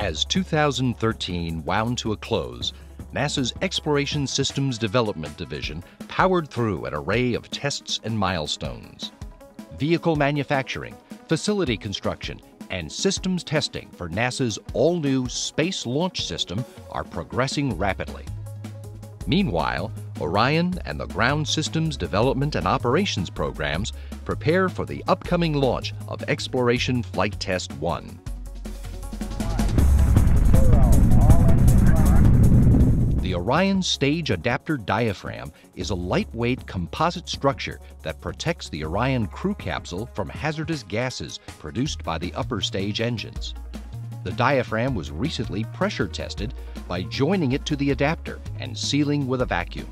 As 2013 wound to a close, NASA's Exploration Systems Development Division powered through an array of tests and milestones. Vehicle manufacturing, facility construction, and systems testing for NASA's all-new Space Launch System are progressing rapidly. Meanwhile, Orion and the Ground Systems Development and Operations programs prepare for the upcoming launch of Exploration Flight Test 1. The Orion Stage Adapter Diaphragm is a lightweight composite structure that protects the Orion crew capsule from hazardous gases produced by the upper stage engines. The diaphragm was recently pressure tested by joining it to the adapter and sealing with a vacuum.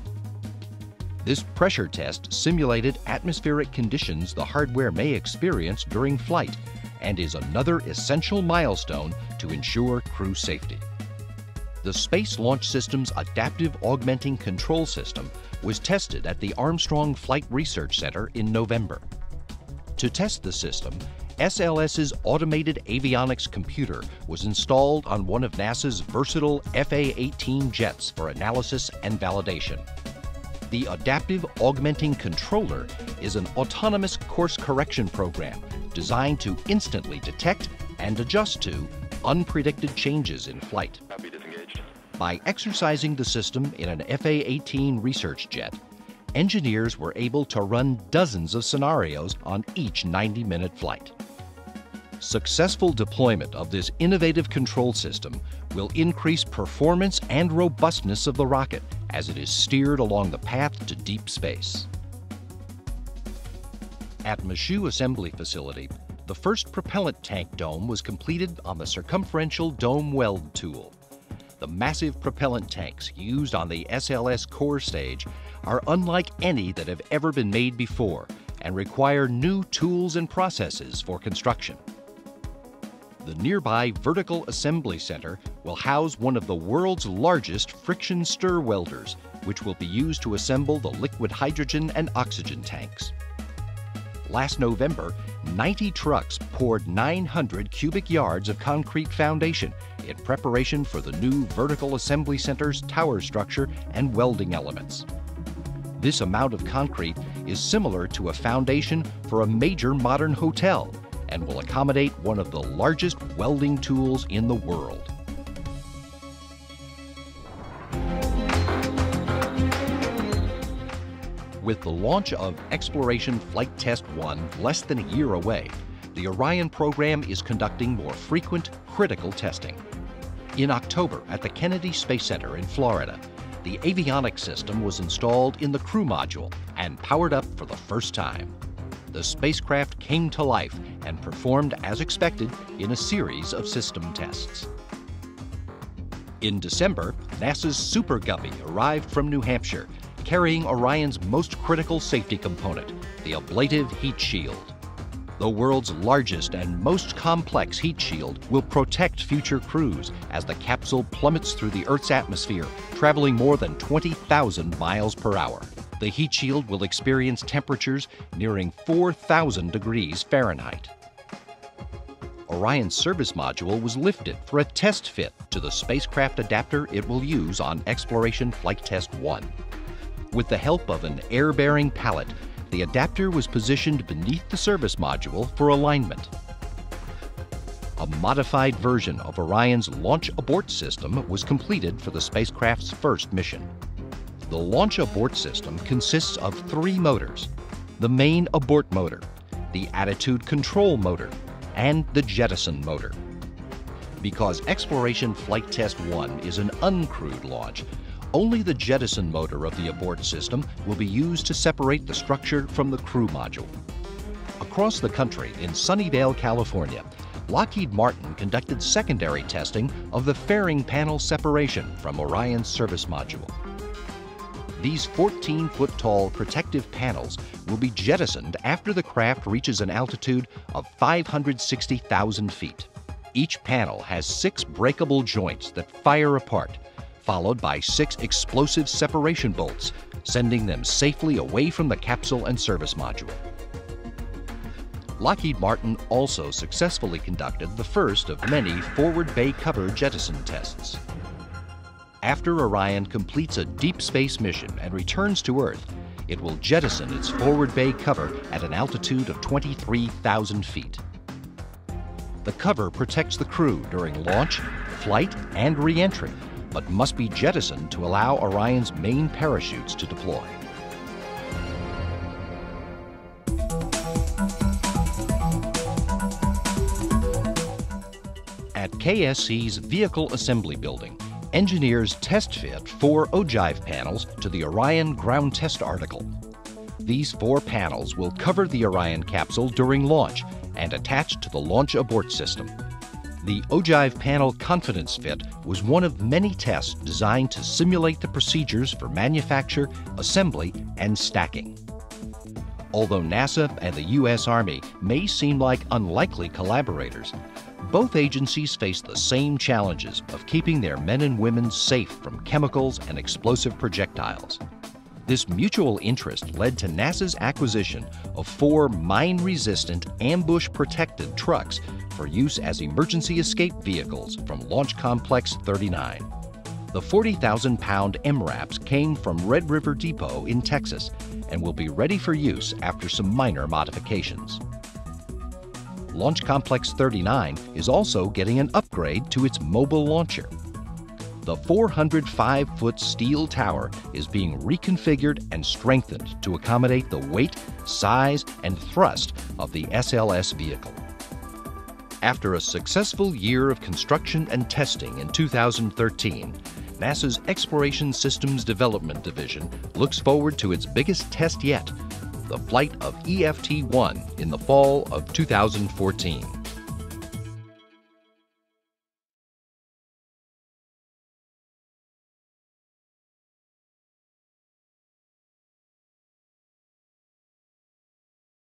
This pressure test simulated atmospheric conditions the hardware may experience during flight and is another essential milestone to ensure crew safety. The Space Launch System's Adaptive Augmenting Control System was tested at the Armstrong Flight Research Center in November. To test the system, SLS's automated avionics computer was installed on one of NASA's versatile FA-18 jets for analysis and validation. The Adaptive Augmenting Controller is an autonomous course correction program designed to instantly detect and adjust to unpredicted changes in flight. By exercising the system in an FA-18 research jet, engineers were able to run dozens of scenarios on each 90-minute flight. Successful deployment of this innovative control system will increase performance and robustness of the rocket as it is steered along the path to deep space. At Michoud Assembly Facility, the first propellant tank dome was completed on the circumferential dome weld tool. The massive propellant tanks used on the SLS core stage are unlike any that have ever been made before and require new tools and processes for construction. The nearby Vertical Assembly Center will house one of the world's largest friction stir welders, which will be used to assemble the liquid hydrogen and oxygen tanks. Last November, 90 trucks poured 900 cubic yards of concrete foundation in preparation for the new Vertical Assembly Center's tower structure and welding elements. This amount of concrete is similar to a foundation for a major modern hotel and will accommodate one of the largest welding tools in the world. With the launch of Exploration Flight Test 1 less than a year away, the Orion program is conducting more frequent, critical testing. In October at the Kennedy Space Center in Florida, the avionics system was installed in the crew module and powered up for the first time. The spacecraft came to life and performed as expected in a series of system tests. In December, NASA's Super Guppy arrived from New Hampshire, carrying Orion's most critical safety component, the ablative heat shield. The world's largest and most complex heat shield will protect future crews as the capsule plummets through the Earth's atmosphere, traveling more than 20,000 miles per hour. The heat shield will experience temperatures nearing 4,000 degrees Fahrenheit. Orion's service module was lifted for a test fit to the spacecraft adapter it will use on Exploration Flight Test 1. With the help of an air-bearing pallet, the adapter was positioned beneath the service module for alignment. A modified version of Orion's launch abort system was completed for the spacecraft's first mission. The launch abort system consists of 3 motors: the main abort motor, the attitude control motor, and the jettison motor. Because Exploration Flight Test 1 is an uncrewed launch, only the jettison motor of the abort system will be used to separate the structure from the crew module. Across the country in Sunnyvale, California, Lockheed Martin conducted secondary testing of the fairing panel separation from Orion's service module. These 14-foot-tall protective panels will be jettisoned after the craft reaches an altitude of 560,000 feet. Each panel has 6 breakable joints that fire apart, followed by 6 explosive separation bolts, sending them safely away from the capsule and service module. Lockheed Martin also successfully conducted the first of many forward bay cover jettison tests. After Orion completes a deep space mission and returns to Earth, it will jettison its forward bay cover at an altitude of 23,000 feet. The cover protects the crew during launch, flight, and re-entry, but must be jettisoned to allow Orion's main parachutes to deploy. At KSC's Vehicle Assembly Building, engineers test fit 4 ogive panels to the Orion ground test article. These 4 panels will cover the Orion capsule during launch and attach to the launch abort system. The ogive panel confidence fit was one of many tests designed to simulate the procedures for manufacture, assembly, and stacking. Although NASA and the U.S. Army may seem like unlikely collaborators, both agencies face the same challenges of keeping their men and women safe from chemicals and explosive projectiles. This mutual interest led to NASA's acquisition of 4 mine-resistant, ambush-protected trucks for use as emergency escape vehicles from Launch Complex 39. The 40,000-pound MRAPs came from Red River Depot in Texas and will be ready for use after some minor modifications. Launch Complex 39 is also getting an upgrade to its mobile launcher. The 405-foot steel tower is being reconfigured and strengthened to accommodate the weight, size, and thrust of the SLS vehicle. After a successful year of construction and testing in 2013, NASA's Exploration Systems Development Division looks forward to its biggest test yet, the flight of EFT-1 in the fall of 2014.